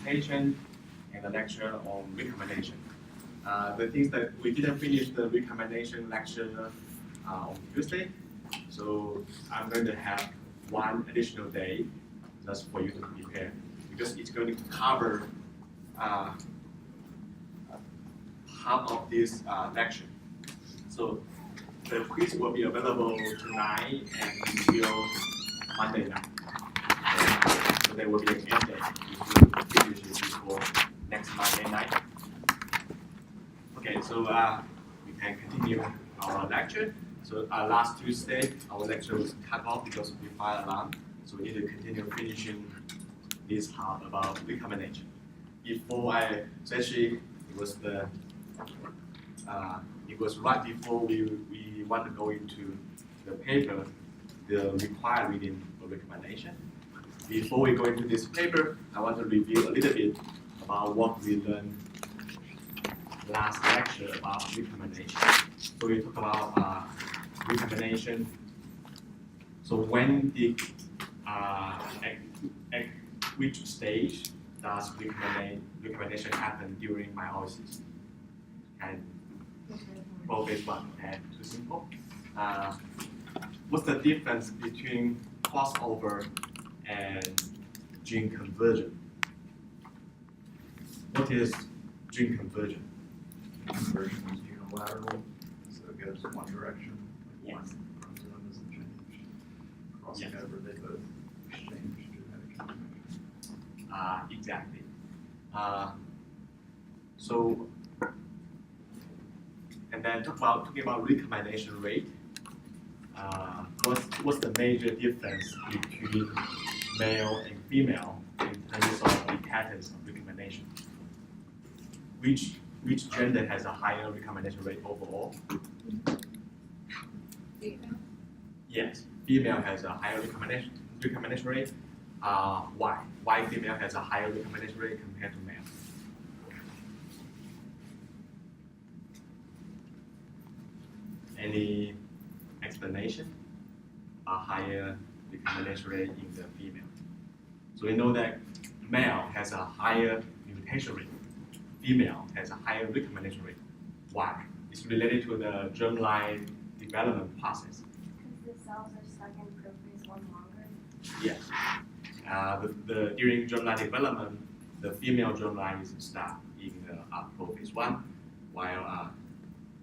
mutation and a lecture on recombination. The things that we didn't finish the recombination lecture on Tuesday, so I'm going to have one additional day just for you to prepare because it's going to cover half of this lecture. So the quiz will be available tonight and until Monday night. So there will be an end date if you finish it before next Monday night. Okay, so we can continue our lecture. So last Tuesday, our lecture was cut off because of the fire alarm. So we need to continue finishing this half about recombination. So actually, it was right before we want to go into the paper, the required reading for recombination. Before we go into this paper, I want to review a little bit about what we learned last lecture about recombination. So we talk about recombination. So when at which stage does recombination happen during meiosis? And prophase 1 and too simple. What's the difference between crossover and gene conversion? What is gene conversion? Conversion is unilateral, so it goes in one direction. Yes. One chromosome isn't changed. Crossing Yes. over, they both exchange genetic information. Exactly. So, and then talking about recombination rate. What's the major difference between male and female in terms of the patterns of recombination? Which gender has a higher recombination rate overall? Female. Yes, female has a higher recombination rate. Why? Why female has a higher recombination rate compared to male? Any explanation? A higher recombination rate in the female. So we know that male has a higher mutation rate. Female has a higher recombination rate. Why? It's related to the germline development process. Because the cells are stuck in prophase 1 longer. Yes. During germline development, the female germline is stuck in prophase 1, while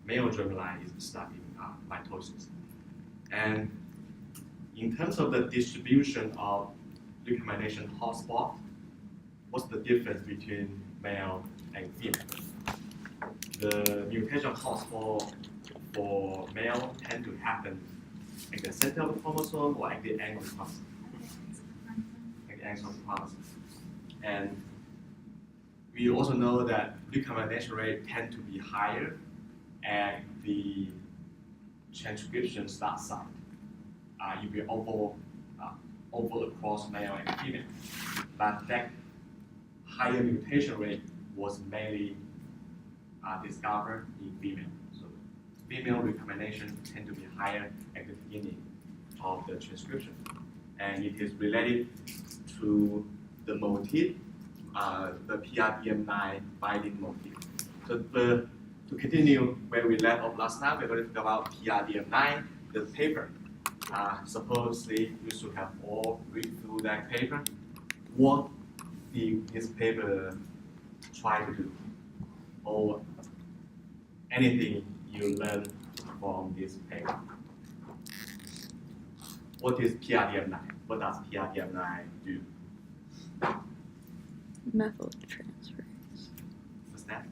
male germline is stuck in mitosis. And in terms of the distribution of recombination hotspot, what's the difference between male and female? The mutation hotspot for male tend to happen at the center of the chromosome or at the end of the chromosome. At the end of the chromosome. And we also know that recombination rate tend to be higher at the transcription start site. If we over across male and female, but that higher mutation rate was mainly discovered in female. So female recombination tend to be higher at the beginning of the transcription, and it is related to the motif, the PRDM9 binding motif. So to continue where we left off last time, we're going to talk about PRDM9, the paper. Supposedly, you should have all read through that paper. What did this paper try to do? Or anything you learned from this paper? What is PRDM9? What does PRDM9 do? Methyltransferase. What's that?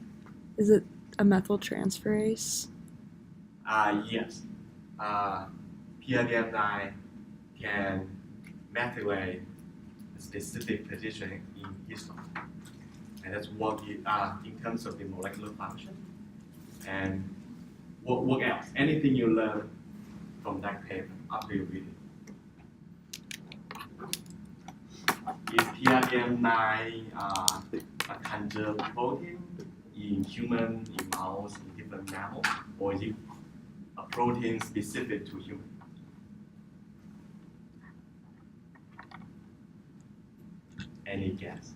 Is it a methyltransferase? Yes. PRDM9 can methylate a specific position in histone. And that's what it, in terms of the molecular function. And what else? Anything you learn from that paper after you read it? Is PRDM9 a conserved protein in human, in mouse, in different mammals, or is it a protein specific to human? Any guess?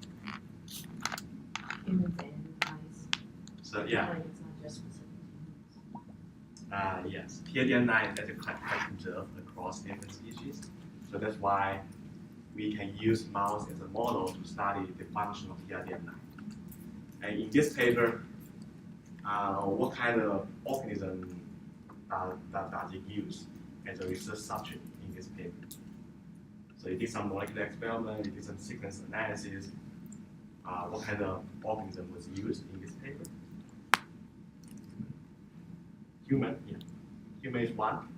So yeah, Like it's not just specific. yes, TRDM9 is actually quite conserved across different species. So that's why we can use mouse as a model to study the function of TRDM9. And in this paper, what kind of organism does it use as a research subject in this paper? So it did some molecular experiment, it did some sequence analysis. What kind of organism was used in this paper? Human, yeah. Human is one.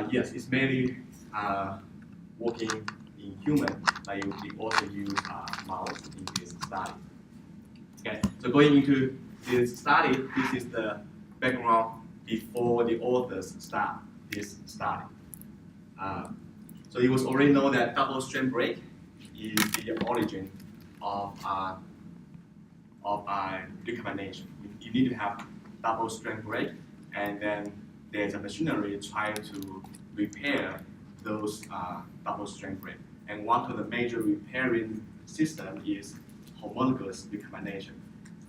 Yes, it's mainly working in human, but we also use mouse in this study. Okay, so going into this study, this is the background before the authors start this study. So it was already known that double-strand break is the origin of recombination. You need to have double-strand break, and then there's a machinery trying to repair those double-strand break. And one of the major repairing system is homologous recombination.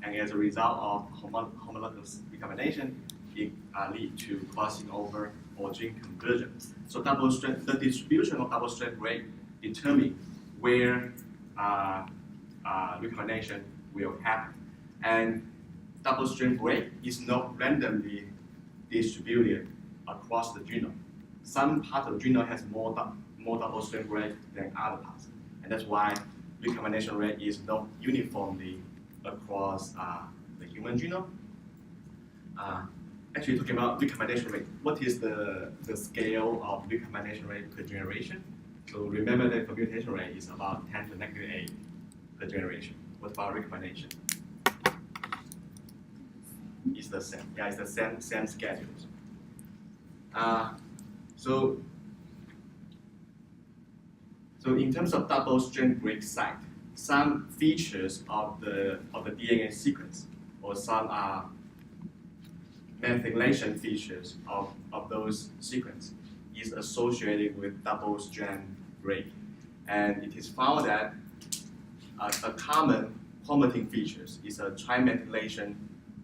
And as a result of homologous recombination, it leads to crossing over or gene conversion. So the distribution of double-strand break determines where recombination will happen. And double-strand break is not randomly distributed across the genome. Some parts of the genome has more double-strand break than other parts. And that's why recombination rate is not uniformly across the human genome. Actually, talking about recombination rate, what is the scale of recombination rate per generation? So remember that commutation rate is about 10 to the negative 8 per generation. What about recombination? It's the same. Yeah, it's the same schedules. So in terms of double-strand break site, some features of the DNA sequence or some methylation features of those sequence is associated with double-strand break. And it is found that a common formatting features is a trimethylation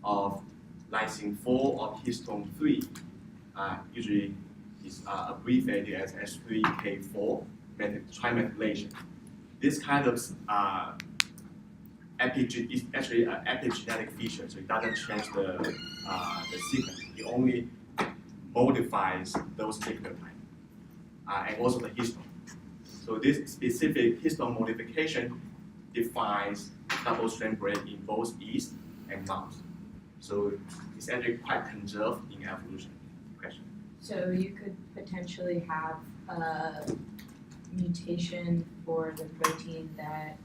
of lysine 4 of histone 3, usually is abbreviated as S3K4 trimethylation. This kind of is actually an epigenetic feature, so it doesn't change the sequence. It only modifies those nucleotides and also the histone. So this specific histone modification defines double-strand break in both yeast and mouse. So it's actually quite conserved in evolution. Question. So you could potentially have a mutation for the protein that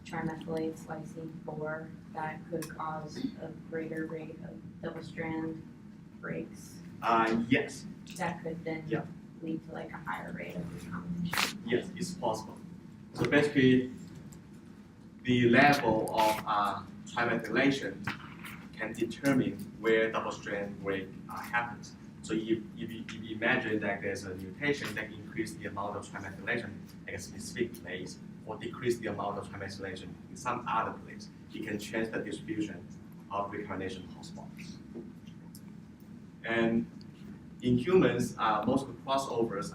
trimethylates lysine 4 that could cause a greater rate of double-strand breaks. Yes. That could then Yeah. lead to like a higher rate of recombination. Yes, it's possible. So basically, the level of trimethylation can determine where double-strand break happens. So if you imagine that there's a mutation that increases the amount of trimethylation at a specific place or decrease the amount of trimethylation in some other place, it can change the distribution of recombination hotspots. And in humans, most crossovers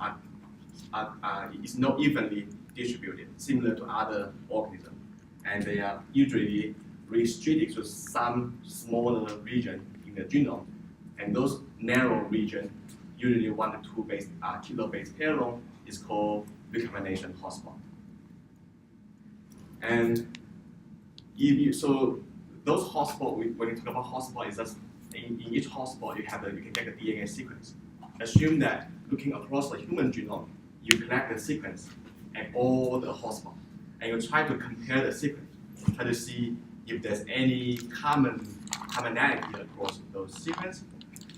is not evenly distributed, similar to other organisms. And they are usually restricted to some smaller region in the genome. And those narrow region, usually 1 to 2 kilo base pair long, is called recombination hotspot. And so those hotspots, when you talk about hotspot, is just in each hotspot you can get the DNA sequence. Assume that looking across the human genome, you collect the sequence at all the hotspots, and you try to compare the sequence, try to see if there's any commonality across those sequences.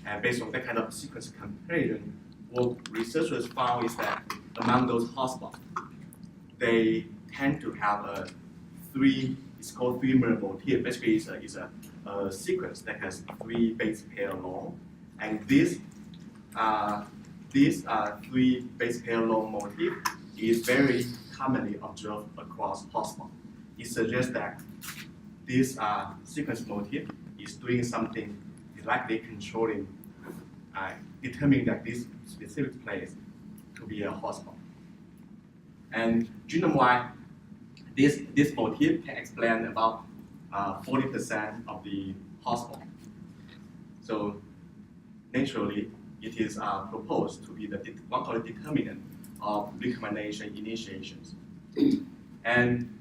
And based on that kind of sequence comparison, what researchers found is that among those hotspots, they tend to have it's called 3-mer motif. Basically, it's a sequence that has 3 base pair long, and this 3 base pair long motif is very commonly observed across hotspots. It suggests that this sequence motif is doing something, is likely controlling, determining that this specific place to be a hotspot. And genome-wide, this motif can explain about 40% of the hotspot. So naturally, it is proposed to be one of the determinant of recombination initiations. And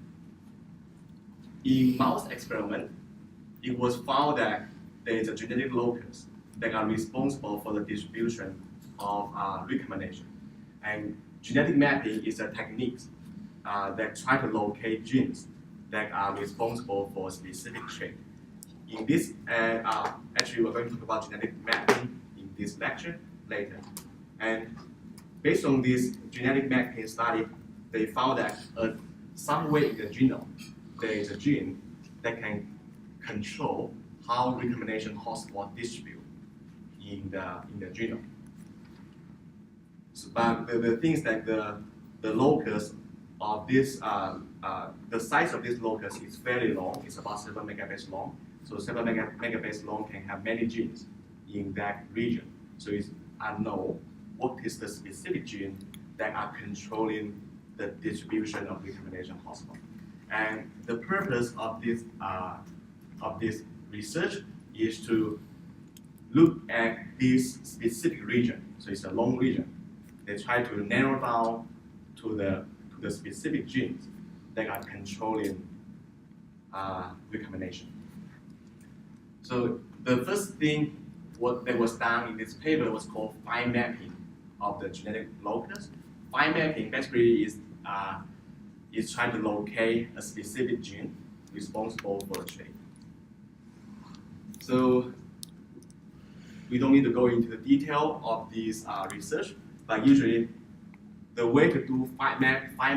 in mouse experiment, it was found that there is a genetic locus that are responsible for the distribution of recombination. And genetic mapping is a technique that try to locate genes that are responsible for a specific trait. In this, actually we're going to talk about genetic mapping in this lecture later. And based on this genetic mapping study, they found that somewhere in the genome, there is a gene that can control how recombination hotspot distribute in the genome. So, but the things that the locus of this, the size of this locus is very long. It's about 7 megabase long. So 7 megabase long can have many genes in that region. So it's unknown what is the specific gene that are controlling the distribution of recombination hotspot. And the purpose of this research is to look at this specific region. So it's a long region. They try to narrow down to the specific genes that are controlling recombination. So the first thing that was done in this paper was called fine mapping of the genetic locus. Fine mapping basically is trying to locate a specific gene responsible for a trait. So we don't need to go into the detail of this research, but usually the way to do fine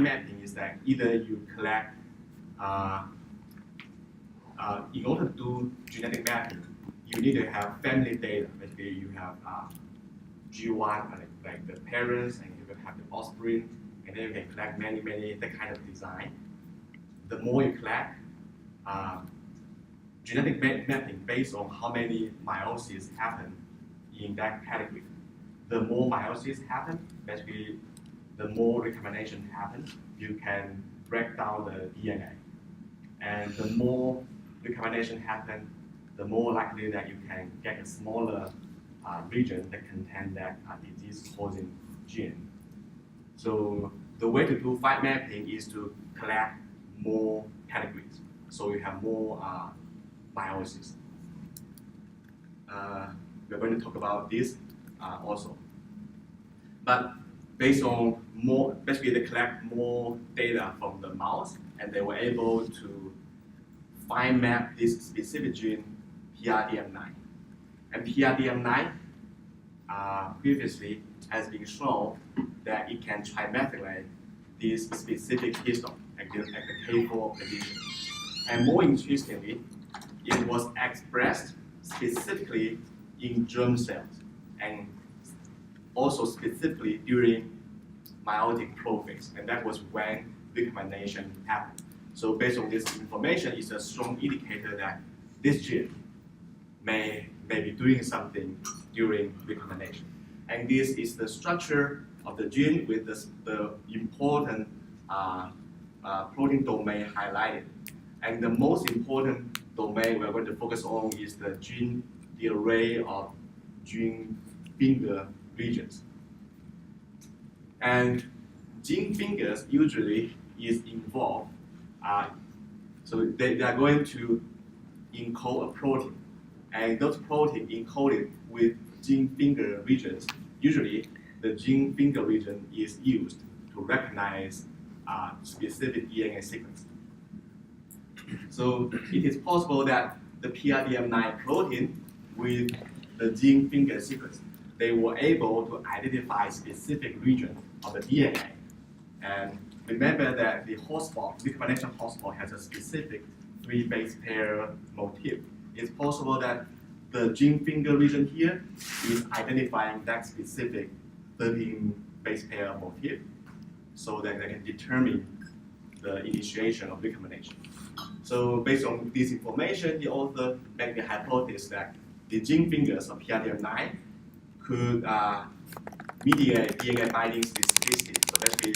mapping is that either you collect, in order to do genetic mapping, you need to have family data. Basically, you have G1, like the parents, and you have the offspring, and then you can collect many that kind of design. The more you collect, genetic mapping based on how many meiosis happen in that category. The more meiosis happen, basically, the more recombination happens. You can break down the DNA, and the more recombination happen, the more likely that you can get a smaller region that contain that disease-causing gene. So the way to do fine mapping is to collect more categories, so you have more meiosis. We're going to talk about this also. But based on basically they collect more data from the mouse, and they were able to fine map this specific gene, PRDM9. And PRDM9 previously has been shown that it can trimethylate this specific histone at the K4 position. And more interestingly, it was expressed specifically in germ cells, and also specifically during meiotic prophase, and that was when recombination happened. So based on this information, it's a strong indicator that this gene may be doing something during recombination. And this is the structure of the gene with the important protein domain highlighted. And the most important domain we're going to focus on is the array of gene finger regions. And gene fingers usually is involved, so they are going to encode a protein, and those proteins encoded with gene finger regions, usually the gene finger region is used to recognize specific DNA sequence. So it is possible that the PRDM9 protein with the gene finger sequence, they were able to identify specific region of the DNA. And remember that the hotspot, recombination hotspot, has a specific 3 base pair motif. It's possible that the gene finger region here is identifying that specific 13 base pair motif, so that they can determine the initiation of recombination. So based on this information, the author made the hypothesis that the gene fingers of PRDM9 could mediate DNA binding specificity. So basically,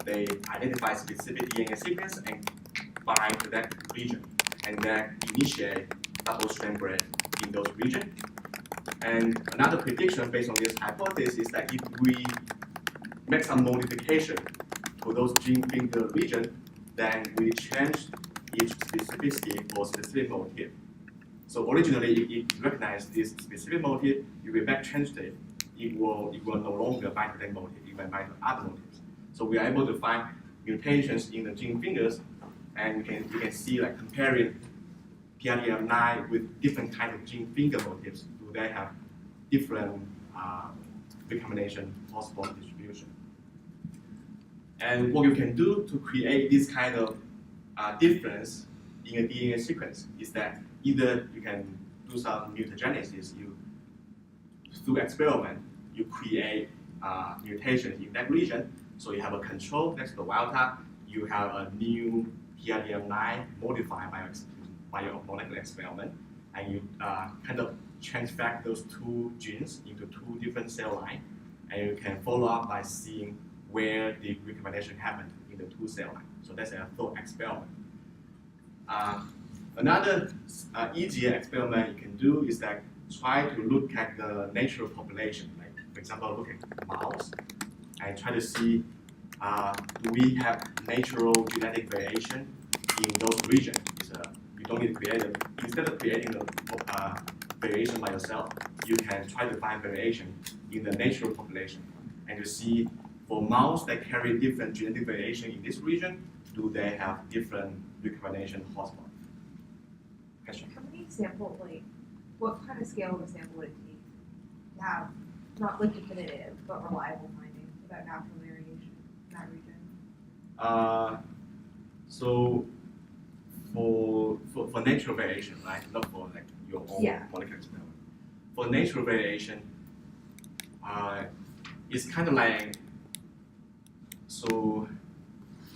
they identify specific DNA sequence and bind to that region, and then initiate double-strand break in those regions. And another prediction based on this hypothesis is that if we make some modification to those gene finger region, then we change each specificity for specific motif. So originally, if it recognized this specific motif, if we back changed it, it will no longer bind to that motif, it will bind to other motifs. So we are able to find mutations in the gene fingers, and you can see like comparing PRDM9 with different kinds of gene finger motifs. Do they have different recombination hotspot distribution? And what you can do to create this kind of difference in a DNA sequence is that either you can do some mutagenesis, through experiment, you create mutations in that region. So you have a control next to the wild type, you have a new PRDM9 modified by your molecular experiment, and you kind of transfer those two genes into two different cell lines, and you can follow up by seeing where the recombination happened in the two cell lines. So that's a thought experiment. Another easier experiment you can do is that try to look at the natural population. Like, for example, look at mouse and try to see do we have natural genetic variation in those regions. You don't need to create it. Instead of creating the variation by yourself, you can try to find variation in the natural population and to see for mouse that carry different genetic variation in this region, do they have different recombination hotspots? Question? How many samples, like, what kind of scale of a sample would it take to have, not like definitive, but reliable findings about natural variation in that region? So for natural variation, right? Not for like your own molecular experiment. For natural variation, it's kind of like, so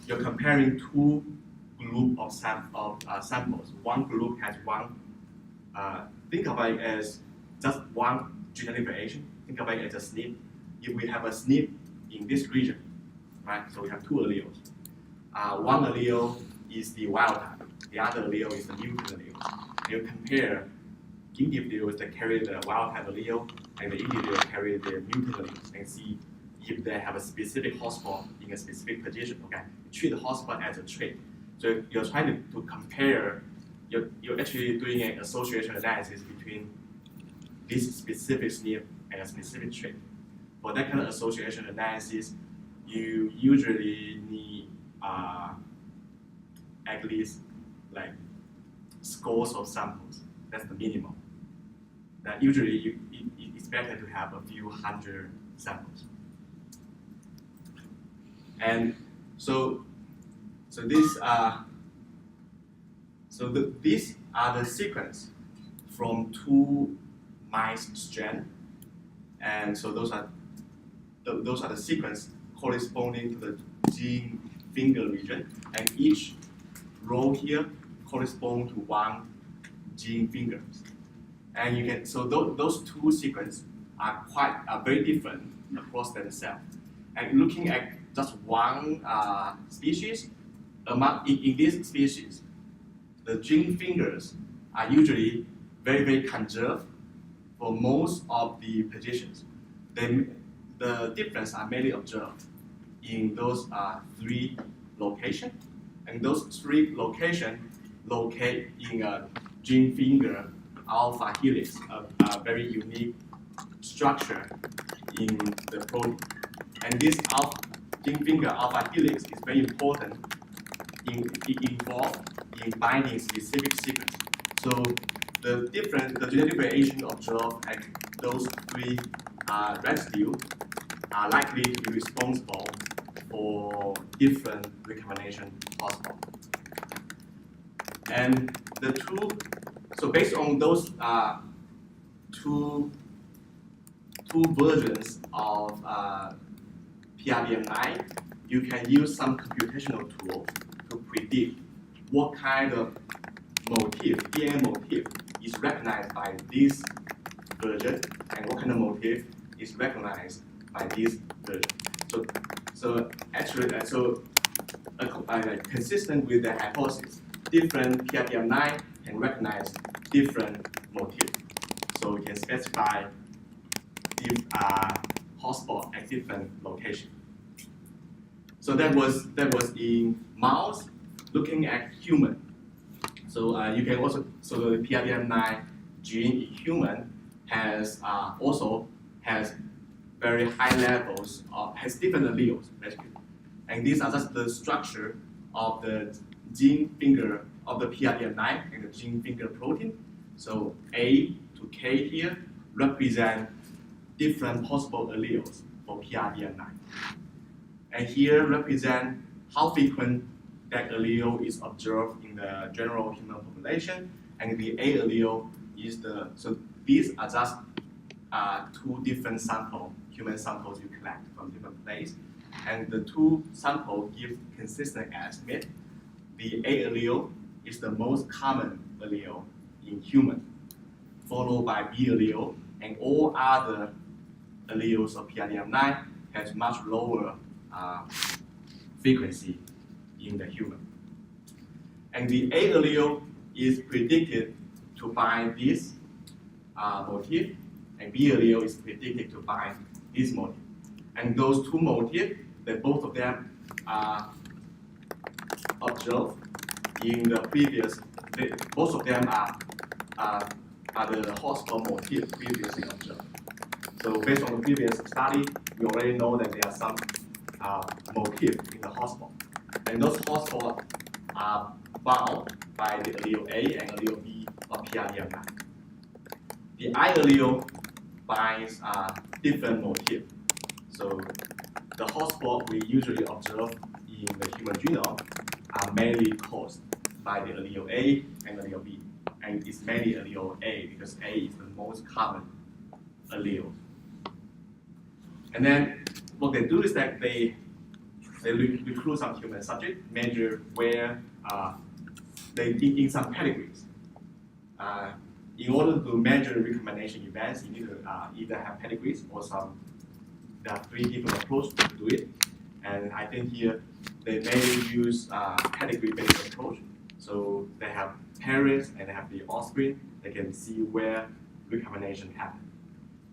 you're comparing two group of samples. One group has one, think about it as just one genetic variation. Think about it as a SNP. If we have a SNP in this region, right? So we have two alleles. One allele is the wild type. The other allele is the mutant allele. You compare individuals that carry the wild type allele and the individuals that carry the mutant allele and see if they have a specific hotspot in a specific position. Okay, you treat the hotspot as a trait. So you're trying to compare. You're actually doing an association analysis between this specific SNP and a specific trait. For that kind of association analysis, you usually need at least like scores of samples. That's the minimum. That usually it's better to have a few hundred samples. And these are the sequence from two mice strand, and so those are the sequence corresponding to the gene finger region, and each row here correspond to one gene finger. And you can those two sequences are very different across themselves. And looking at just one species, in this species, the gene fingers are usually very, very conserved for most of the positions. The difference are mainly observed in those three locations, and those three locations locate in a gene finger alpha helix, a very unique structure in the protein. And this gene finger alpha helix is very important involved in binding specific sequence. So the genetic variation observed at those three residues are likely to be responsible for different recombination hotspots. And so based on those two versions of PRDM9, you can use some computational tools to also predict what kind of motif, DNA motif, is recognized by this version, and what kind of motif is recognized by this version. So actually, consistent with the hypothesis, different PRDM9 can recognize different motifs. So we can specify hotspot at different locations. So that was in mouse. Looking at human. So you can also the PRDM9 gene in human has very high levels has different alleles basically, and these are just the structure of the gene finger of the PRDM9 and the gene finger protein. So A to K here represent different possible alleles for PRDM9, and here represent how frequent that allele is observed in the general human population, and the A allele is so these are just two different human samples you collect from different places, and the two samples give consistent estimate. The A allele is the most common allele in human, followed by B allele, and all other alleles of PRDM9 has much lower frequency in the human. And the A allele is predicted to bind this motif, and B allele is predicted to bind this motif. And those two motifs, both of them are observed in the previous, both of them are the hotspot motif previously observed. So based on the previous study, we already know that there are some motifs in the hotspot. And those hotspots are bound by the allele A and allele B of PRDM9. The I allele binds different motifs. So the hotspot we usually observe in the human genome are mainly caused by the allele A and allele B. And it's mainly allele A because A is the most common allele. And then what they do is that they recruit some human subjects, measure where they in some categories. In order to measure recombination events, you need to either have pedigrees or there are three different approaches to do it. And I think here they mainly use pedigree-based approach. So they have parents and they have the offspring. They can see where recombination happened.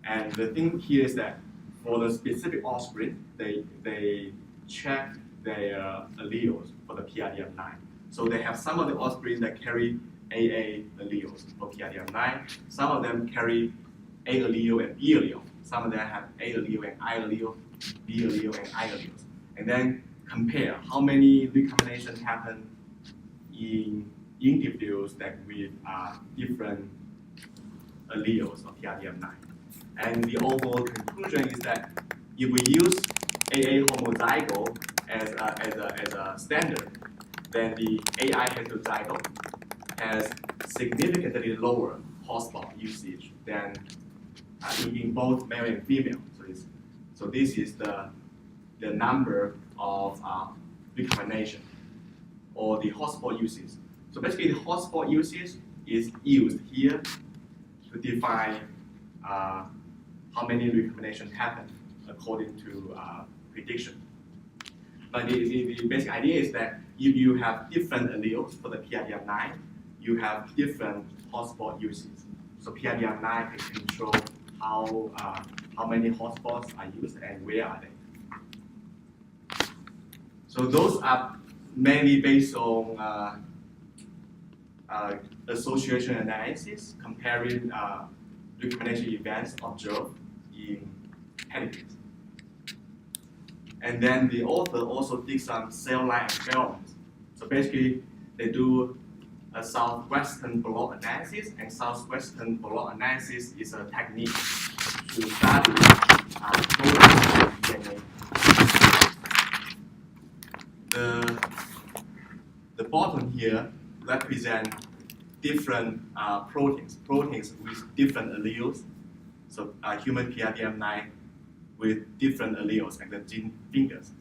And the thing here is that for the specific offspring, they check their alleles for the PRDM9. So they have some of the offspring that carry AA alleles for PRDM9. Some of them carry A allele and B allele. Some of them have A allele and I allele, B allele and I alleles. And then compare how many recombinations happen in individuals that with different alleles of PRDM9. And the overall conclusion is that if we use AA homozygote as a standard, then the AI heterozygote has significantly lower hotspot usage than in both male and female. So this is the number of recombination or the hotspot usage. So basically, the hotspot usage is used here to define how many recombinations happen according to prediction. But the basic idea is that if you have different alleles for the PRDM9, you have different hotspot uses. So PRDM9 can control how many hotspots are used and where are they. So those are mainly based on association analysis, comparing recombination events observed in pedigrees. And then the author also did some cell line experiments. So basically, they do a southwestern blot analysis, and southwestern blot analysis is a technique to study DNA. The bottom here represent different proteins with different alleles. So human PRDM9 with different alleles, like the gene fingers.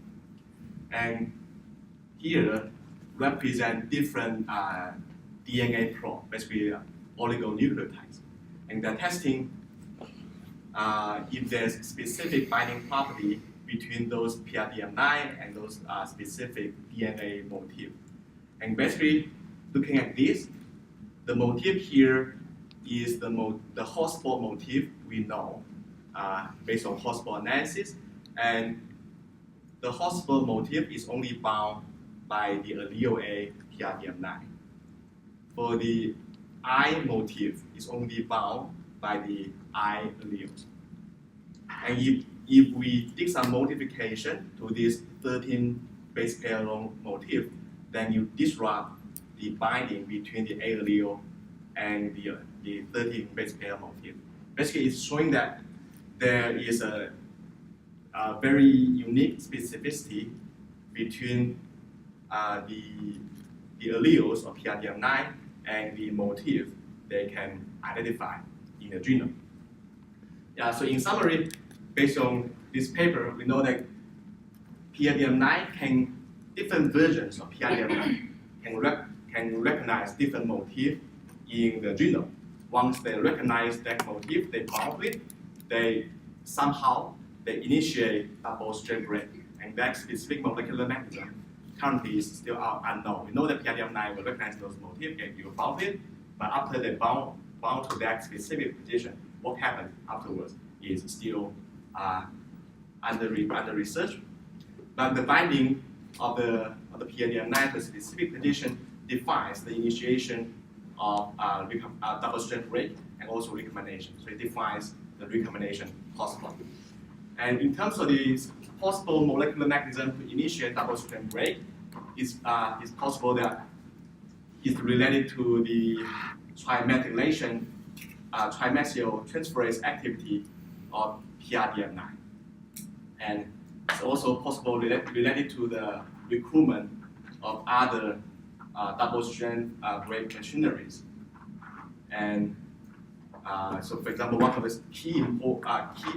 And here, represent different DNA probe, basically oligonucleotides. And they're testing if there's specific binding property between those PRDM9 and those specific DNA motif. And basically, looking at this, the motif here is the hotspot motif we know based on hotspot analysis, and the hotspot motif is only bound by the allele A PRDM9. For the I motif, it's only bound by the I alleles. And if we did some modification to this 13 base pair long motif, then you disrupt the binding between the A allele and the 13 base pair motif. Basically, it's showing that there is a very unique specificity between the alleles of PRDM9 and the motif they can identify in the genome. Yeah, so in summary, based on this paper, we know that PRDM9 different versions of PRDM9 can recognize different motifs in the genome. Once they recognize that motif they bound with, they initiate double-strand break, and that specific molecular mechanism currently is still unknown. We know that PRDM9 will recognize those motifs and you bound it, but after they bound to that specific position, what happens afterwards is still under research. But the binding of the PRDM9 to a specific position defines the initiation of double-strand break and also recombination. So it defines the recombination hotspot. And in terms of the possible molecular mechanism to initiate double-strand break, it's possible that it's related to the trimethylation, trimethyl transferase activity of PRDM9. And it's also possible related to the recruitment of other double-strand break machineries. And so, for example, one of the key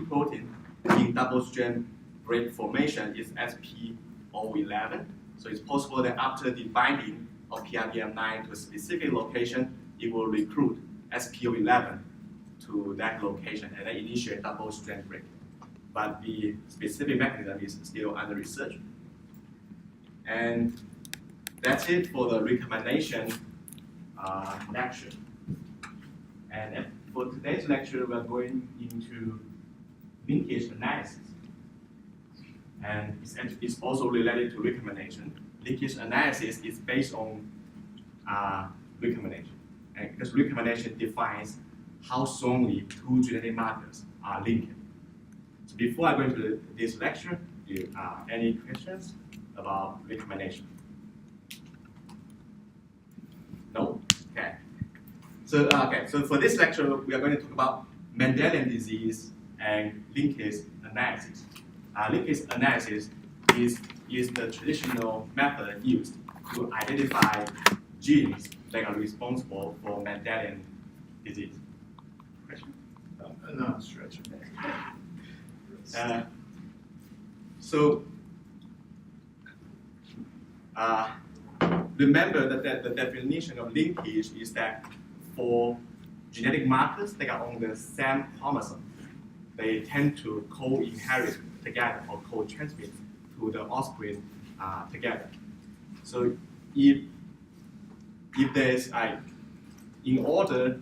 protein in double-strand break formation is SP011. So it's possible that after the binding of PRDM9 to a specific location, it will recruit SP011 to that location and then initiate double-strand break. But the specific mechanism is still under research. And that's it for the recombination lecture. And for today's lecture, we're going into linkage analysis. And it's also related to recombination. Linkage analysis is based on recombination. And because recombination defines how strongly two genetic markers are linked. So before I go into this lecture, any questions about recombination? No? Okay. So for this lecture, we are going to talk about Mendelian disease and linkage analysis. Linkage analysis is the traditional method used to identify genes that are responsible for Mendelian disease. Question? No, stretch. Remember that the definition of linkage is that for genetic markers that are on the same chromosome, they tend to co-inherit together or co-transmit to the offspring together. So if there's in order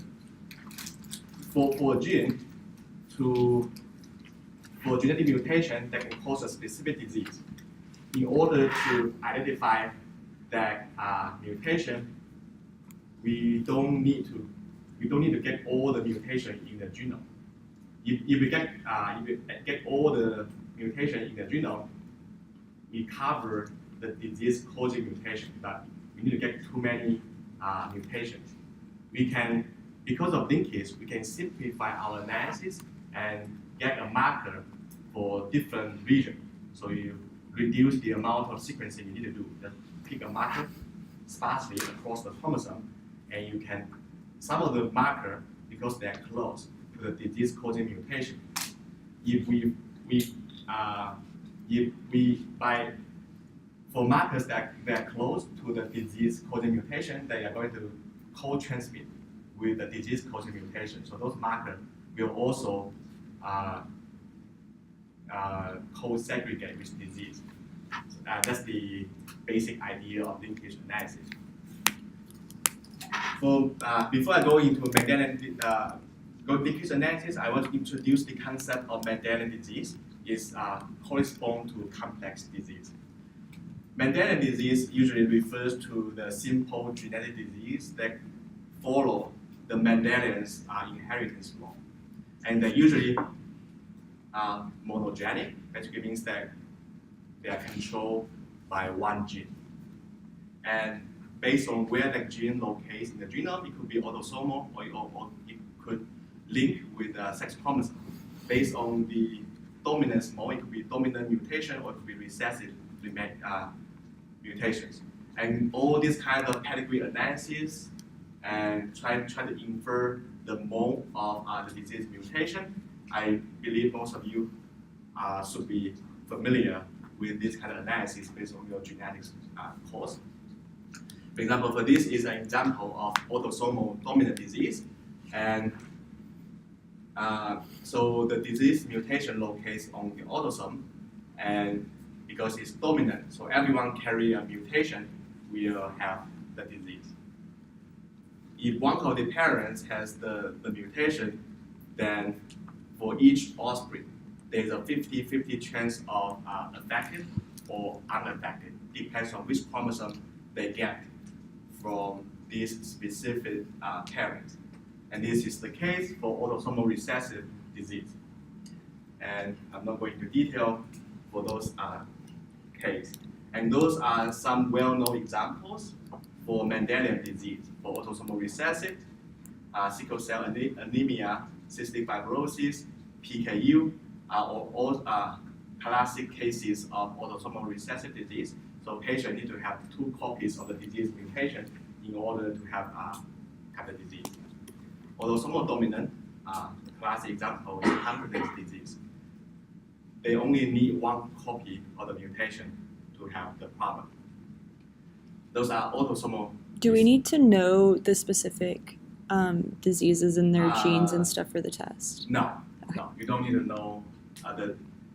for a gene for genetic mutation that can cause a specific disease, in order to identify that mutation, we don't need to get all the mutation in the genome. If we get all the mutation in the genome, we cover the disease-causing mutation, but we need to get too many mutations. Because of linkage, we can simplify our analysis and get a marker for different regions. So you reduce the amount of sequencing you need to do. Just pick a marker sparsely across the chromosome, and you can, some of the marker, because they're close to the disease-causing mutation, if we by for markers that are close to the disease-causing mutation, they are going to co-transmit with the disease-causing mutation. So those markers will also co-segregate with disease. So, that's the basic idea of linkage analysis. Before I go into Mendelian linkage analysis, I want to introduce the concept of Mendelian disease. It corresponds to complex disease. Mendelian disease usually refers to the simple genetic disease that follow the Mendelian's inheritance law. And they usually are monogenic, basically means that they are controlled by one gene. And based on where that gene locates in the genome, it could be autosomal or it could link with the sex chromosome. Based on the dominance mode, it could be dominant mutation or it could be recessive mutations. And all this kind of pedigree analysis and try to infer the mode of the disease mutation, I believe most of you should be familiar with this kind of analysis based on your genetics course. For example, for this is an example of autosomal dominant disease. And so the disease mutation locates on the autosome, and because it's dominant, so everyone carry a mutation will have the disease. If one of the parents has the mutation, then for each offspring, there's a 50-50 chance of affected or unaffected, depends on which chromosome they get from this specific parent. And this is the case for autosomal recessive disease. And I'm not going into detail for those cases. And those are some well-known examples for Mendelian disease, for autosomal recessive, sickle cell anemia, cystic fibrosis, PKU, are all classic cases of autosomal recessive disease. So patients need to have 2 copies of the disease mutation in order to have the disease. Autosomal dominant, classic example is Huntington's disease. They only need 1 copy of the mutation to have the problem. Those are autosomal. Do we need to know the specific diseases in their genes and stuff for the test? No, you don't need to know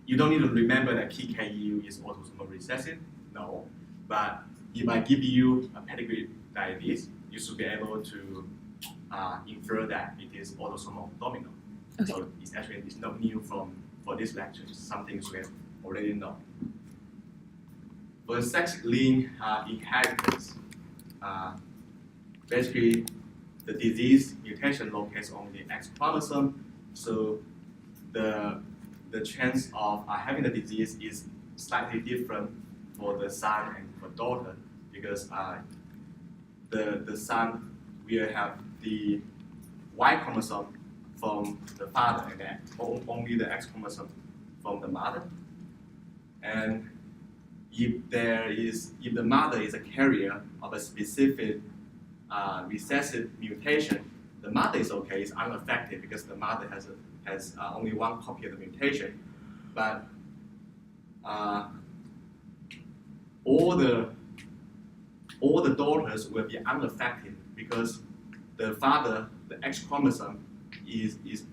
you don't need to remember that PKU is autosomal recessive. No, but if I give you a pedigree like this, you should be able to infer that it is autosomal dominant. Okay. So it's not new for this lecture. It's something we already know. For sex-linked inheritance, basically the disease mutation locates on the X chromosome, so the chance of having the disease is slightly different for the son and for daughter, because the son will have the Y chromosome from the father and then only the X chromosome from the mother. And if the mother is a carrier of a specific recessive mutation, the mother is okay, it's unaffected because the mother has only 1 copy of the mutation. But all the daughters will be unaffected because the father, the X chromosome,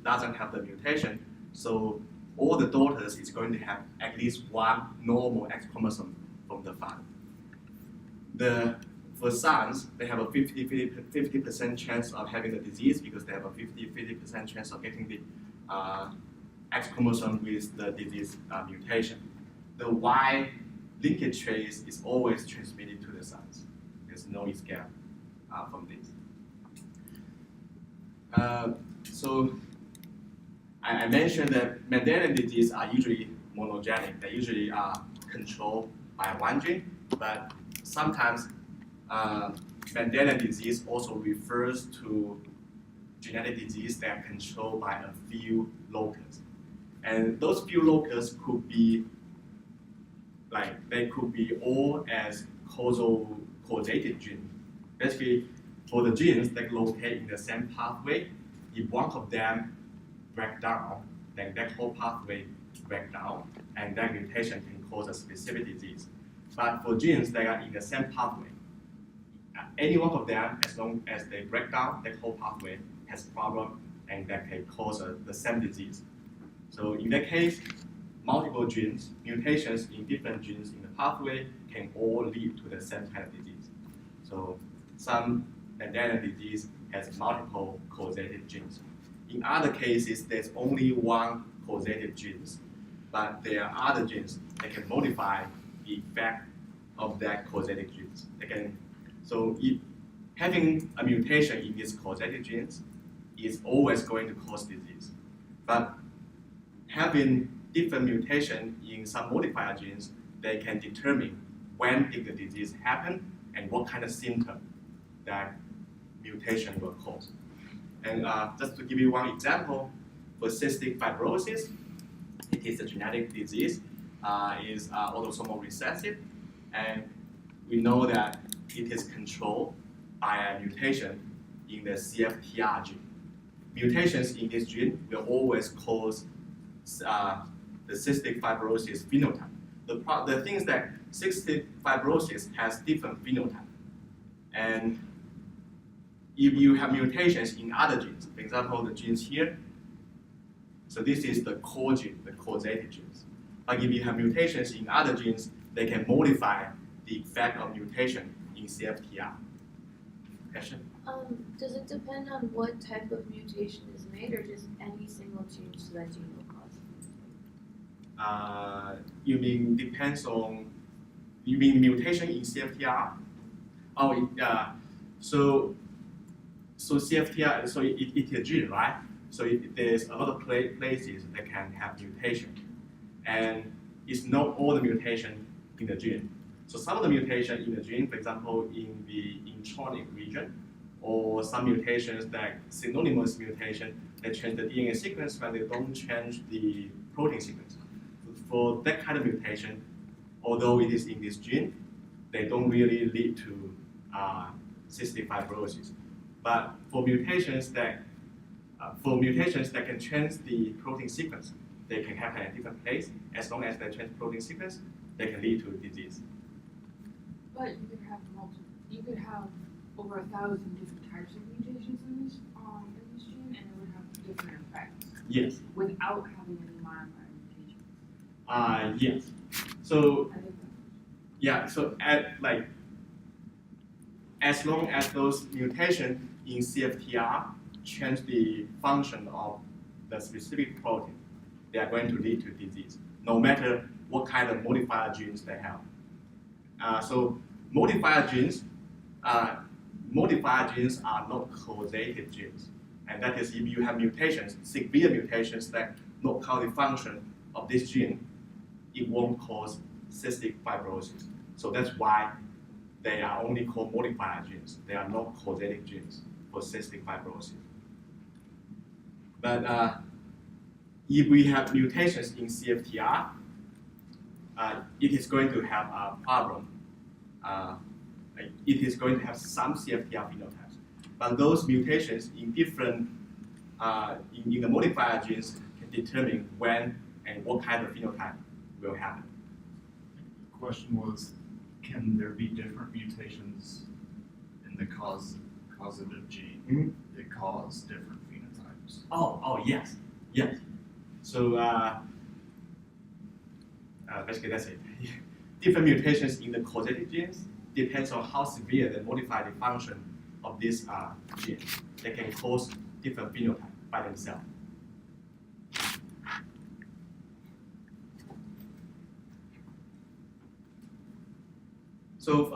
doesn't have the mutation. So all the daughters is going to have at least 1 normal X chromosome from the father. For sons, they have a 50% chance of having the disease because they have a 50% chance of getting the X chromosome with the disease mutation. The Y linkage trace is always transmitted to the sons. There's no escape from this. So I mentioned that Mendelian disease are usually monogenic. They usually are controlled by 1 gene, but sometimes Mendelian disease also refers to genetic disease that are controlled by a few locus. And those few locus could be they could be all as causative genes. Basically, for the genes that locate in the same pathway, if one of them break down, then that whole pathway break down, and that mutation can cause a specific disease. But for genes that are in the same pathway, any one of them, as long as they break down, the whole pathway has problem and that can cause the same disease. So in that case, multiple genes, mutations in different genes in the pathway can all lead to the same kind of disease. So some Mendelian disease has multiple causative genes. In other cases, there's only one causative genes, but there are other genes that can modify the effect of that causative genes. So if having a mutation in these causative genes is always going to cause disease. But having different mutation in some modifier genes, they can determine when did the disease happen and what kind of symptom that mutation will cause. And just to give you one example, for cystic fibrosis, it is a genetic disease, is autosomal recessive, and we know that it is controlled by a mutation in the CFTR gene. Mutations in this gene will always cause the cystic fibrosis phenotype. The thing is that cystic fibrosis has different phenotype. And if you have mutations in other genes, for example, the genes here, so this is the core gene, the causative genes. But if you have mutations in other genes, they can modify the effect of mutation in CFTR. Question? Does it depend on what type of mutation is made, or just any single change to that gene will cause it? You mean depends on, you mean mutation in CFTR? Oh, so CFTR, so it's a gene, right? So there's a lot of places that can have mutation, and it's not all the mutation in the gene. So some of the mutation in the gene, for example, in the intronic region, or some mutations that synonymous mutation that change the DNA sequence but they don't change the protein sequence. For that kind of mutation, although it is in this gene, they don't really lead to cystic fibrosis. But for mutations that can change the protein sequence, they can happen at different place. As long as they change protein sequence, they can lead to disease. But you could have over 1,000 different types of mutations in this gene, and it would have different effects. Yes. Without having any modifier mutations. Yes. So I think yeah. So as long as those mutations in CFTR change the function of the specific protein, they are going to lead to disease, no matter what kind of modifier genes they have. So modifier genes are not causative genes, and that is if you have mutations, severe mutations that not cause the function of this gene, it won't cause cystic fibrosis. So that's why they are only called modifier genes. They are not causative genes for cystic fibrosis. But if we have mutations in CFTR, it is going to have a problem. It is going to have some CFTR phenotypes, but those mutations in different in the modifier genes can determine when and what kind of phenotype will happen. The question was, can there be different mutations in the causative gene that cause different phenotypes? Oh, yes. So basically that's it. Different mutations in the causative genes depends on how severe they modify the function of this gene. They can cause different phenotype by themselves. So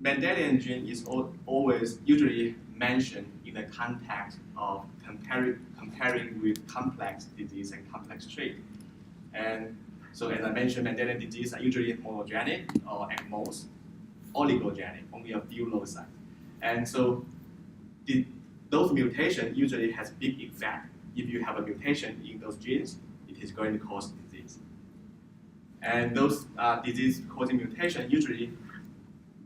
Mendelian gene is always usually mentioned in the context of comparing with complex disease and complex trait. And so as I mentioned, Mendelian disease are usually monogenic or at most oligogenic, only a few loci. And so those mutations usually has big effect. If you have a mutation in those genes, it is going to cause disease. And those disease-causing mutations, usually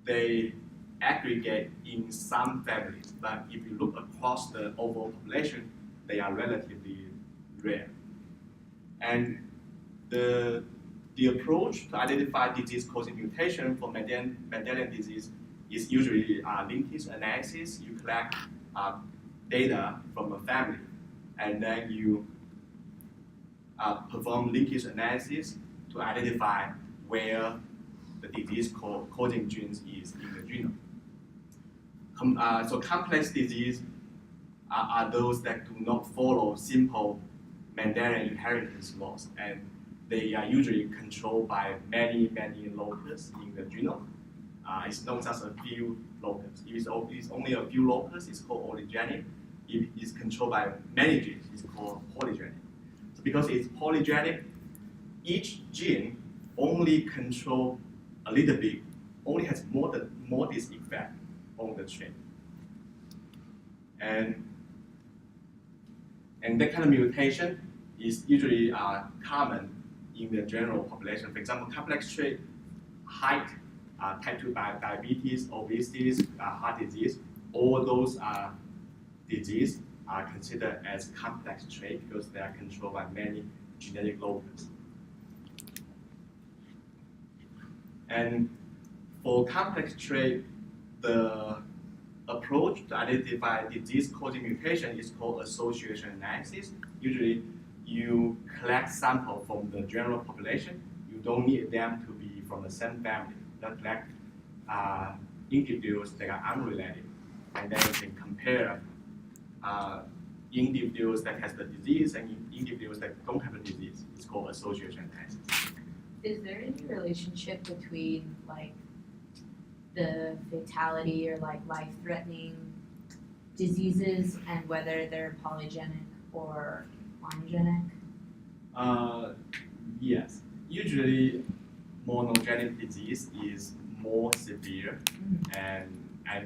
they aggregate in some families, but if you look across the overall population, they are relatively rare. And the the approach to identify disease-causing mutation for Mendelian disease is usually linkage analysis. You collect data from a family, and then you perform linkage analysis to identify where the disease-causing genes is in the genome. So complex disease are those that do not follow simple Mendelian inheritance laws, and they are usually controlled by many locus in the genome. It's not just a few locus. If it's only a few locus, it's called oligenic. If it's controlled by many genes, it's called polygenic. So because it's polygenic, each gene only control a little bit, only has modest effect on the trait. And that kind of mutation is usually common in the general population. For example, complex trait, height, type 2 diabetes, obesity, heart disease, all those diseases are considered as complex trait because they are controlled by many genetic locus. And for complex trait, the approach to identify disease-causing mutation is called association analysis. Usually, you collect sample from the general population. You don't need them to be from the same family. You collect individuals that are unrelated, and then you can compare individuals that has the disease and individuals that don't have the disease. It's called association analysis. Is there any relationship between like the fatality or like life-threatening diseases and whether they're polygenic or monogenic? Yes. Usually, monogenic disease is more severe, and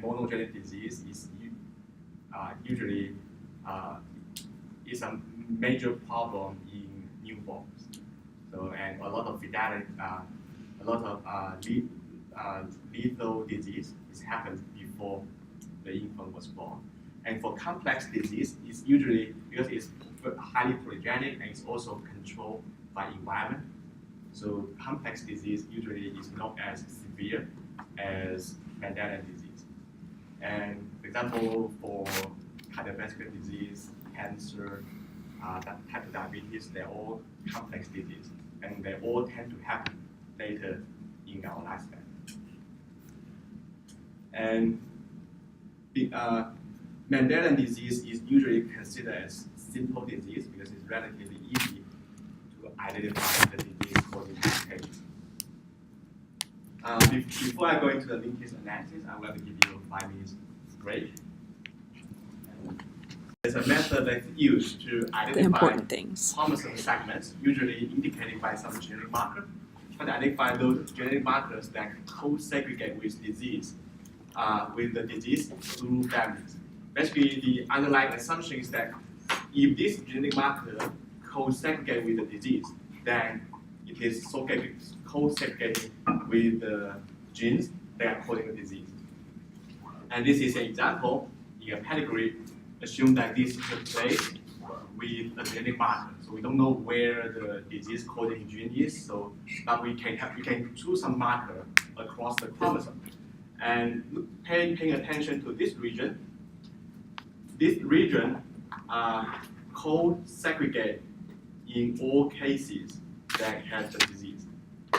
monogenic disease is usually is a major problem in newborns. So, and a lot of fatality, lethal disease happens before the infant was born. And for complex disease, it's usually because it's highly polygenic and it's also controlled by environment. So complex disease usually is not as severe as Mendelian disease. And for example, for cardiovascular disease, cancer, type 2 diabetes, they're all complex disease, and they all tend to happen later in our lifespan. And Mendelian disease is usually considered as simple disease because it's relatively easy to identify the disease-causing mutations. Before I go into the linkage analysis, I want to give you a 5 minutes break. There's a method that's used to The identify important things. chromosome segments, usually indicated by some genetic marker, try to identify those genetic markers that co-segregate with disease, with the disease through families. Basically, the underlying assumption is that if this genetic marker co-segregate with the disease, then it is co-segregating with the genes that are causing the disease. And this is an example in a pedigree. Assume that this took place with a genetic marker. So we don't know where the disease-causing gene is, but we can choose some marker across the chromosome. And paying attention to this region co-segregate in all cases that have the disease.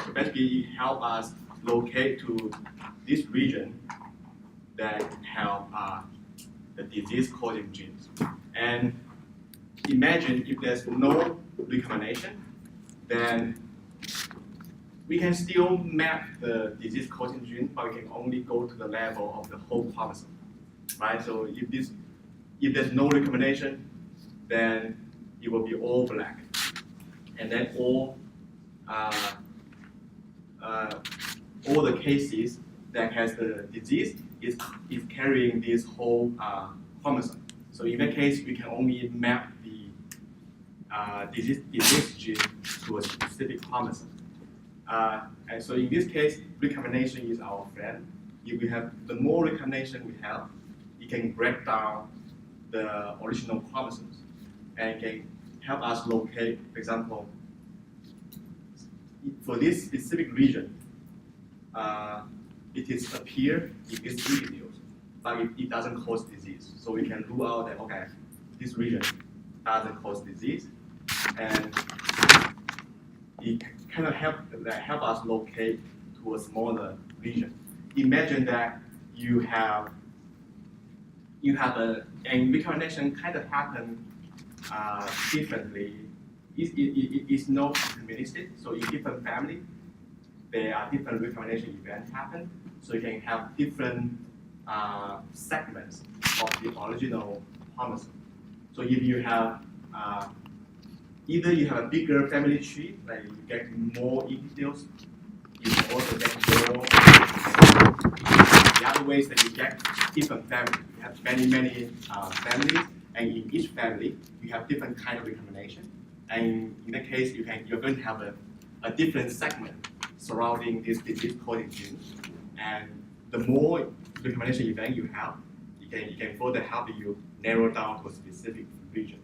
So basically, it helps us locate to this region that have the disease-causing genes. And imagine if there's no recombination, then we can still map the disease-causing gene, but we can only go to the level of the whole chromosome, right? So if there's no recombination, then it will be all black, and then all the cases that has the disease is carrying this whole chromosome. So in that case, we can only map the disease gene to a specific chromosome. And so in this case, recombination is our friend. If we have the more recombination we have, it can break down the original chromosomes and can help us locate, for example, for this specific region, it is appear in these videos, but it doesn't cause disease. So we can rule out that, okay, this region doesn't cause disease, and it kind of help us locate to a smaller region. Imagine that you have and recombination kind of happen differently. It's not deterministic. So in different family, there are different recombination events happen. So you can have different segments of the original chromosome. So if you have either you have a bigger family tree, like you get more individuals, you can also get more. The other ways that you get different families. You have many families, and in each family you have different kind of recombination. And in that case, you're going to have a different segment surrounding this disease-causing gene. And the more recombination event you have, it can further help you narrow down to a specific region.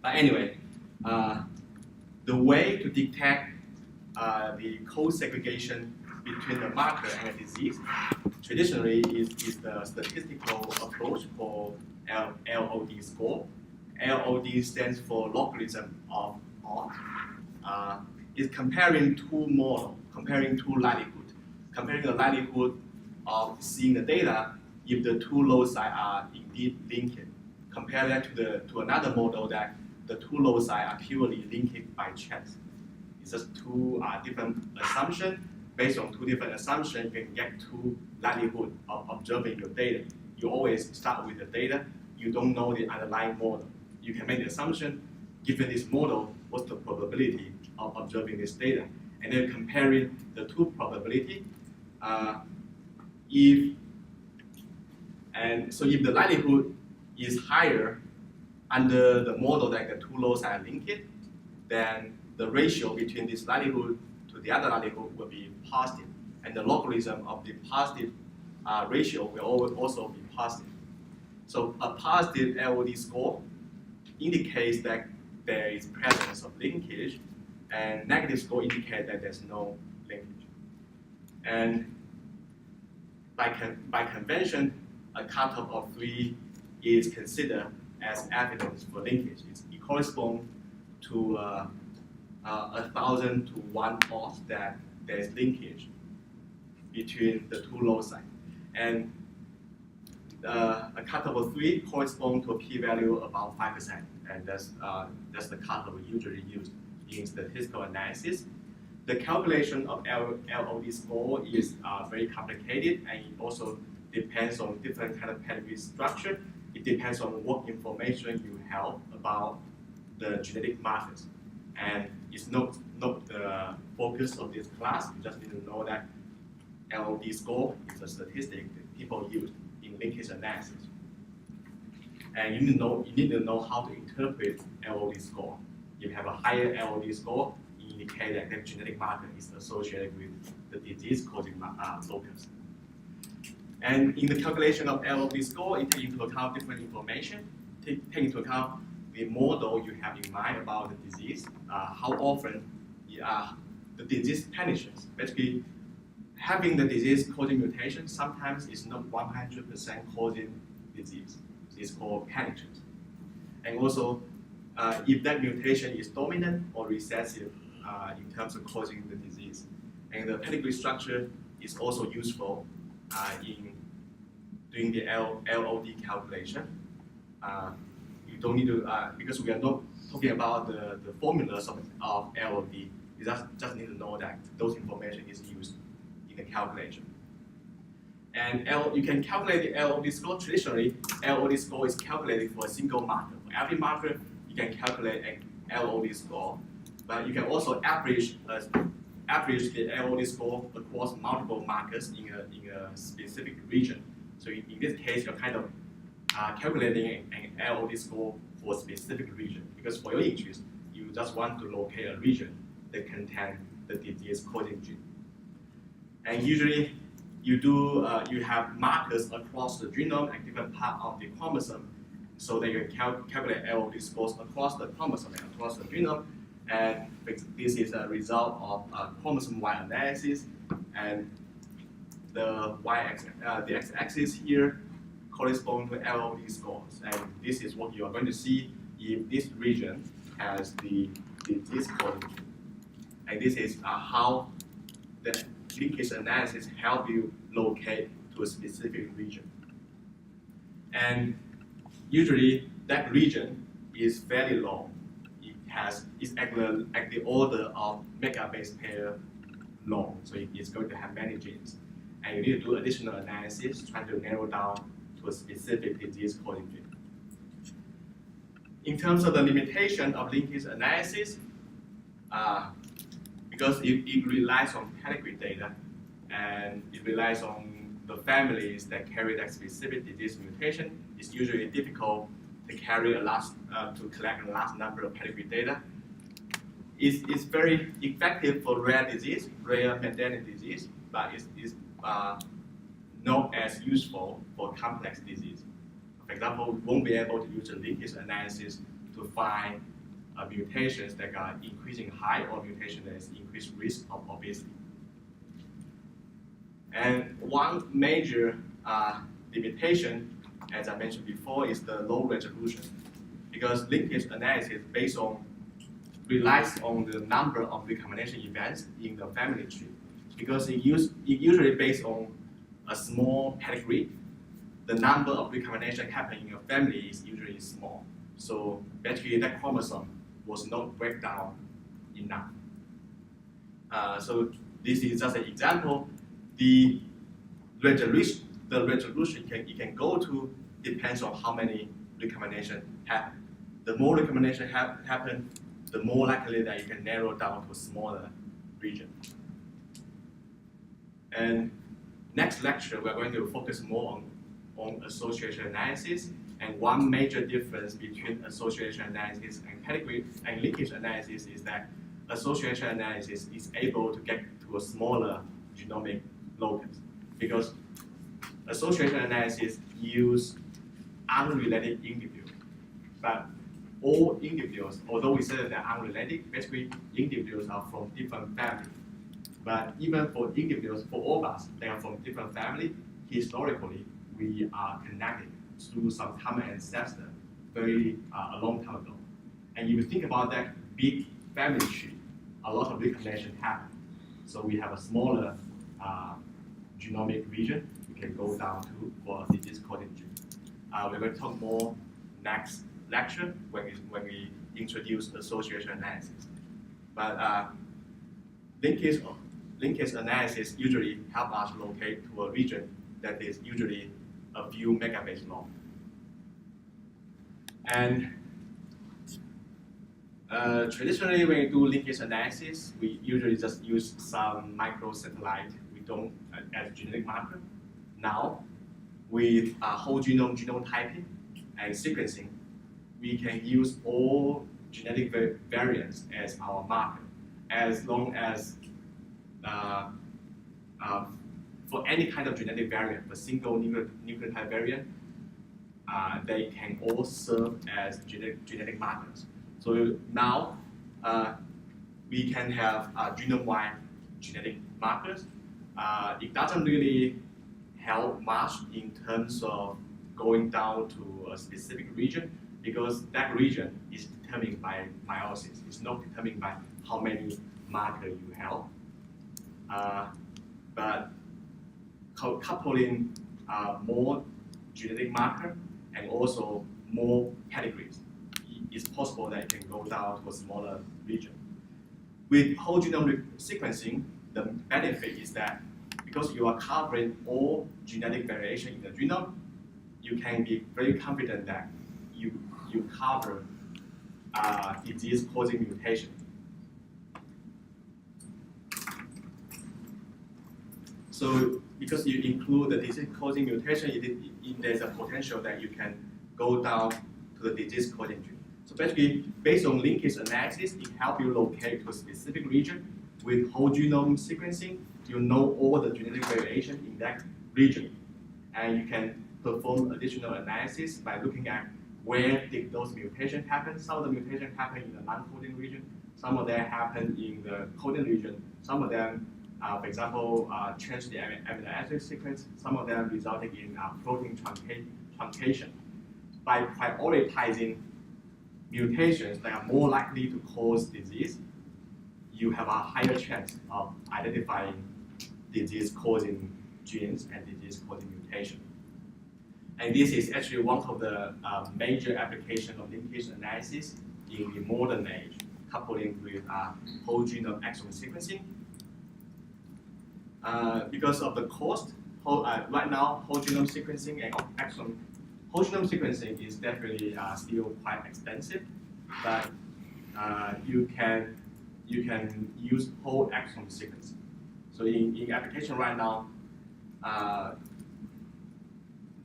But anyway, the way to detect the co-segregation between the marker and the disease traditionally is the statistical approach called LOD score. LOD stands for logarithm of odds. It's comparing two models, comparing two likelihoods, comparing the likelihood of seeing the data if the two loci are indeed linked. Compare that to another model that the two loci are purely linked by chance. It's just two different assumptions. Based on two different assumptions, you can get two likelihood of observing your data. You always start with the data. You don't know the underlying model. You can make the assumption, given this model, what's the probability of observing this data? And then comparing the two probability. If the likelihood is higher under the model that the two loci are linked, then the ratio between this likelihood to the other likelihood will be positive, and the logarithm of the positive ratio will also be positive. So a positive LOD score indicates that there is presence of linkage, and negative score indicates that there's no linkage. And by convention, a cutoff of 3 is considered as evidence for linkage. It corresponds to 1,000 to 1 odds that there is linkage between the two loci. And a cutoff of 3 corresponds to a p-value about 5%, and that's the cutoff usually used in statistical analysis. The calculation of LOD score is very complicated, and it also depends on different kind of pedigree structure. It depends on what information you have about the genetic markers. And it's not the focus of this class. You just need to know that LOD score is a statistic that people use in linkage analysis. And you need to know how to interpret LOD score. If you have a higher LOD score, it indicates that the genetic marker is associated with the disease-causing locus. And in the calculation of LOD score, it takes into account different information. Take into account the model you have in mind about the disease, how often the disease penetrates. Basically, having the disease-causing mutation sometimes is not 100% causing disease. It's called penetrance. And also, if that mutation is dominant or recessive in terms of causing the disease. And the pedigree structure is also useful in doing the LOD calculation. You don't need to, because we are not talking about the formulas of LOD, you just need to know that those information is used in the calculation. And you can calculate the LOD score. Traditionally, LOD score is calculated for a single marker. For every marker, you can calculate an LOD score, but you can also average the LOD score across multiple markers in a specific region. So in this case, you're kind of calculating an LOD score for a specific region, because for your interest, you just want to locate a region that contains the disease-causing gene. And usually, you have markers across the genome and different parts of the chromosome, so that you can calculate LOD scores across the chromosome and across the genome. And this is a result of chromosome Y analysis, and the the x-axis here corresponds to LOD scores, and this is what you are going to see if this region has the disease coding gene. And this is how the linkage analysis help you locate to a specific region. And usually that region is very long. It's at the order of megabase pair long, so it's going to have many genes. And you need to do additional analysis trying to narrow down to a specific disease coding gene. In terms of the limitation of linkage analysis, because it relies on pedigree data and it relies on the families that carry that specific disease mutation, it's usually difficult to carry to collect a large number of pedigree data. It's very effective for rare disease, rare Mendelian disease, but it's not as useful for complex disease. For example, we won't be able to use a linkage analysis to find mutations that are increasing high or mutation that is increased risk of obesity. And one major limitation, as I mentioned before, is the low resolution, because linkage analysis relies on the number of recombination events in the family tree, because it usually based on a small pedigree. The number of recombination happening in your family is usually small, so basically that chromosome was not break down enough. So this is just an example. The resolution it can go to depends on how many recombination happen. The more recombination happen, the more likely that you can narrow down to a smaller region. And next lecture, we're going to focus more on association analysis. And one major difference between association analysis and pedigree and linkage analysis is that association analysis is able to get to a smaller genomic locus, because association analysis use unrelated individuals. But all individuals, although we say that they're unrelated, basically individuals are from different families. But even for individuals, for all of us, they are from different families. Historically, we are connected through some common ancestor a long time ago. And if you think about that big family tree, a lot of recombination happen. So we have a smaller genomic region we can go down to for disease coding gene. We're going to talk more next lecture when we introduce association analysis. But linkage analysis usually help us locate to a region that is usually a few megabase long. And traditionally, when we do linkage analysis, we usually just use some microsatellite we don't as genetic marker. Now, with whole genome typing and sequencing, we can use all genetic variants as our marker, as long as for any kind of genetic variant, a single nucleotide variant, they can all serve as genetic markers. So now we can have genome-wide genetic markers. It doesn't really help much in terms of going down to a specific region, because that region is determined by meiosis. It's not determined by how many markers you have. But coupling more genetic marker and also more pedigrees, it's possible that it can go down to a smaller region. With whole genome sequencing, the benefit is that because you are covering all genetic variation in the genome, you can be very confident that you cover disease-causing mutation. So because you include the disease-causing mutation, there's a potential that you can go down to the disease-causing gene. So basically, based on linkage analysis, it helps you locate to a specific region. With whole genome sequencing, you know all the genetic variation in that region. And you can perform additional analysis by looking at where did those mutations happen. Some of the mutations happen in the non-coding region, Some of them happen in the coding region. Some of them, for example, change the amino acid sequence. Some of them resulting in protein truncation. By prioritizing mutations that are more likely to cause disease, you have a higher chance of identifying disease-causing genes and disease-causing mutation. And this is actually one of the major applications of linkage analysis in the modern age, coupling with whole genome exome sequencing. Because of the cost, right now, whole genome sequencing and exome, whole genome sequencing is definitely still quite expensive, but you can use whole exome sequencing. So in application right now,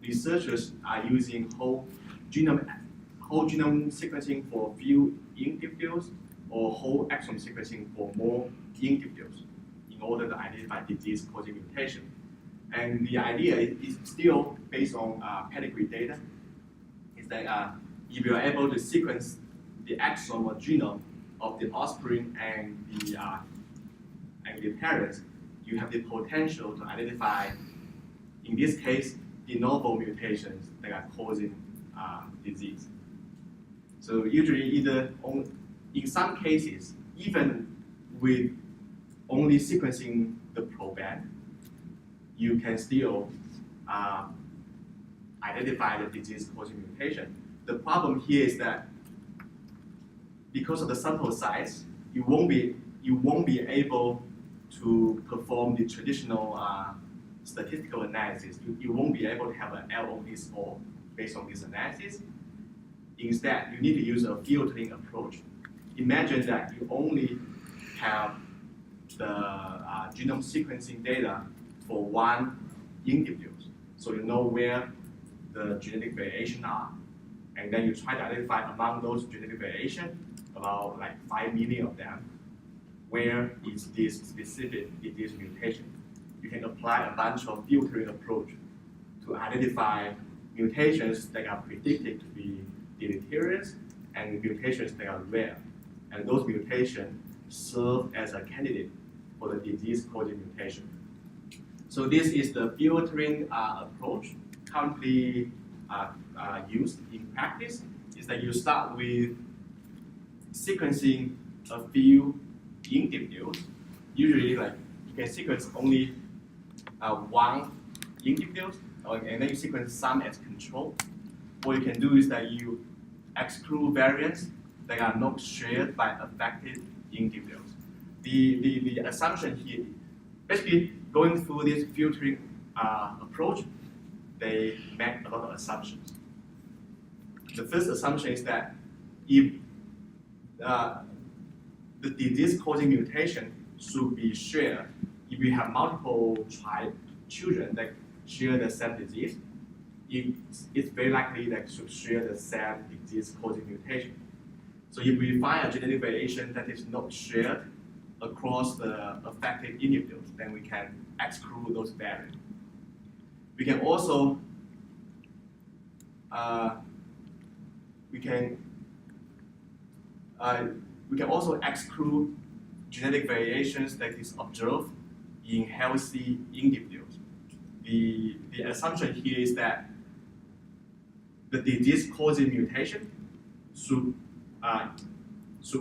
researchers are using whole genome sequencing for few individuals or whole exome sequencing for more individuals in order to identify disease-causing mutation. And the idea is still based on pedigree data, is that if you are able to sequence the exome or genome of the offspring and the parents, you have the potential to identify, in this case, de novo mutations that are causing disease. So usually in some cases, even with only sequencing the proband, you can still identify the disease-causing mutation. The problem here is that because of the sample size, you won't be able to perform the traditional statistical analysis. You won't be able to have an LOD score based on this analysis. Instead, you need to use a filtering approach. Imagine that you only have the genome sequencing data for one individual. So you know where the genetic variation are, and then you try to identify among those genetic variation, about like 5 million of them, where is this specific disease mutation. You can apply a bunch of filtering approach to identify mutations that are predicted to be deleterious and mutations that are rare. And those mutations serve as a candidate for the disease-causing mutation. So this is the filtering approach currently used in practice, is that you start with sequencing a few individuals. Usually, like you can sequence only one individual, and then you sequence some as control. What you can do is that you exclude variants that are not shared by affected individuals. The assumption here, basically going through this filtering approach, they make a lot of assumptions. The first assumption is that if the disease-causing mutation should be shared, if you have multiple children that share the same disease, it's very likely that should share the same disease-causing mutation. So if we find a genetic variation that is not shared across the affected individuals, then we can exclude those variants. We can also exclude genetic variations that is observed in healthy individuals. The assumption here is that the disease-causing mutation should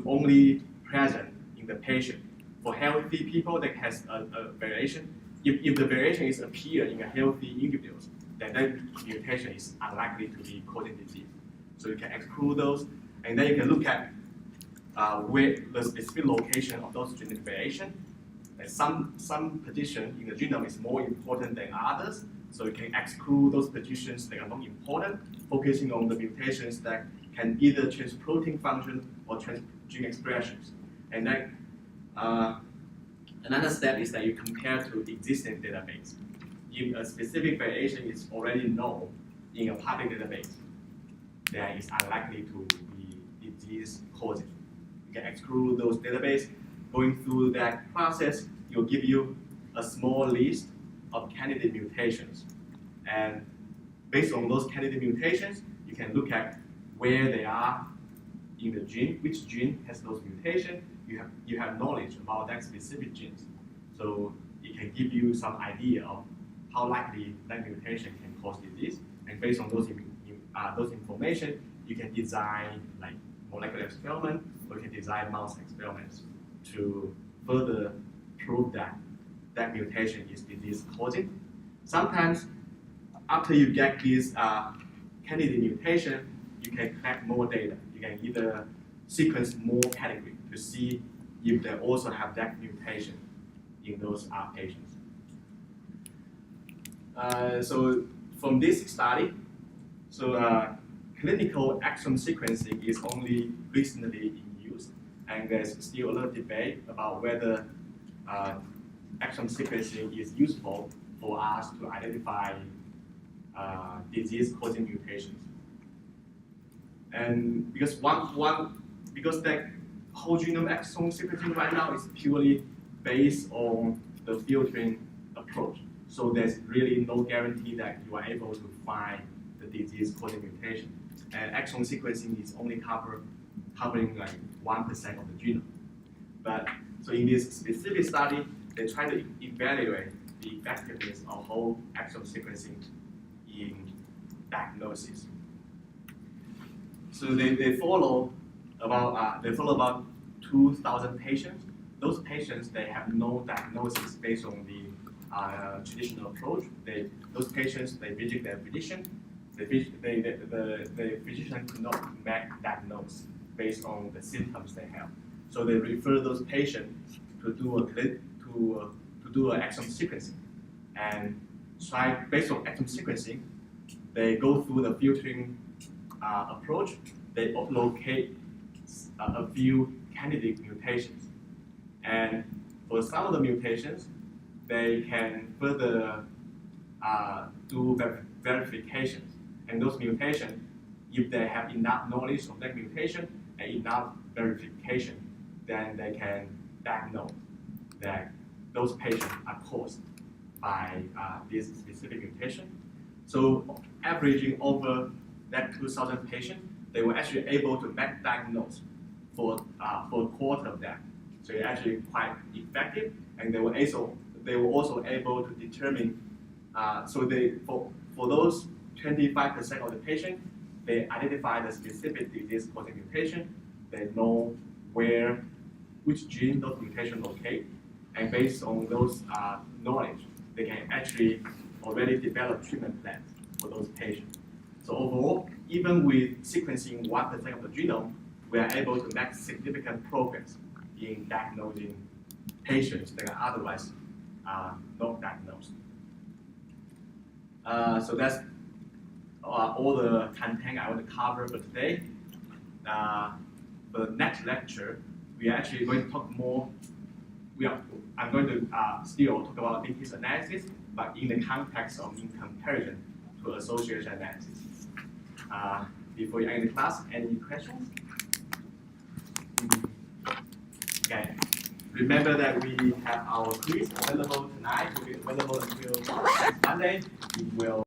only present in the patient. For healthy people that has a variation, if the variation is appear in a healthy individuals, then that mutation is unlikely to be causing disease. So you can exclude those, and then you can look at where the specific location of those genetic variation. And some position in the genome is more important than others, so you can exclude those positions that are not important, focusing on the mutations that can either change protein function or change gene expressions. And then another step is that you compare to existing database. If a specific variation is already known in a public database, then it's unlikely to be disease causing. You can exclude those databases. Going through that process, it will give you a small list of candidate mutations. And based on those candidate mutations, you can look at where they are in the gene, which gene has those mutations, you have knowledge about that specific genes. So it can give you some idea of how likely that mutation can cause disease. And based on those information, you can design like molecular experiment, or you can design mouse experiments to further prove that that mutation is disease causing. Sometimes after you get this candidate mutation, you can collect more data. You can either sequence more category to see if they also have that mutation in those patients. So from this study, clinical exome sequencing is only recently in use, and there's still a lot of debate about whether exome sequencing is useful for us to identify disease-causing mutations. And because because that whole genome exome sequencing right now is purely based on the filtering approach. So there's really no guarantee that you are able to find the disease-causing mutation. And exome sequencing is only covering like 1% of the genome. But so in this specific study, they try to evaluate the effectiveness of whole exome sequencing in diagnosis. So they follow about 2,000 patients. Those patients, they have no diagnosis based on the traditional approach. Those patients, they visit their physician. The physician could not diagnose based on the symptoms they have. So they refer those patients to do an exome sequencing, and based on exome sequencing, they go through the filtering approach. They locate a few candidate mutations, and for some of the mutations, they can further do verifications. And those mutations, if they have enough knowledge of that mutation and enough verification, then they can diagnose that those patients are caused by this specific mutation. So averaging over that 2,000 patients, they were actually able to diagnose for a quarter of that. So it's actually quite effective, and they were also able to determine. For those 25% of the patients, they identify the specific disease-causing mutation. They know which gene those mutations locate, and based on those knowledge, they can actually already develop treatment plans for those patients. So overall, even with sequencing 1% of the genome, we are able to make significant progress in diagnosing patients that are otherwise not diagnosed. So that's all the content I want to cover for today. For the next lecture, we are actually going to talk more. I'm going to still talk about linkage analysis, but in the context of in comparison to association analysis. Before you end the class, any questions? Okay. Remember that we have our quiz available tonight. It will be available until next Monday. It will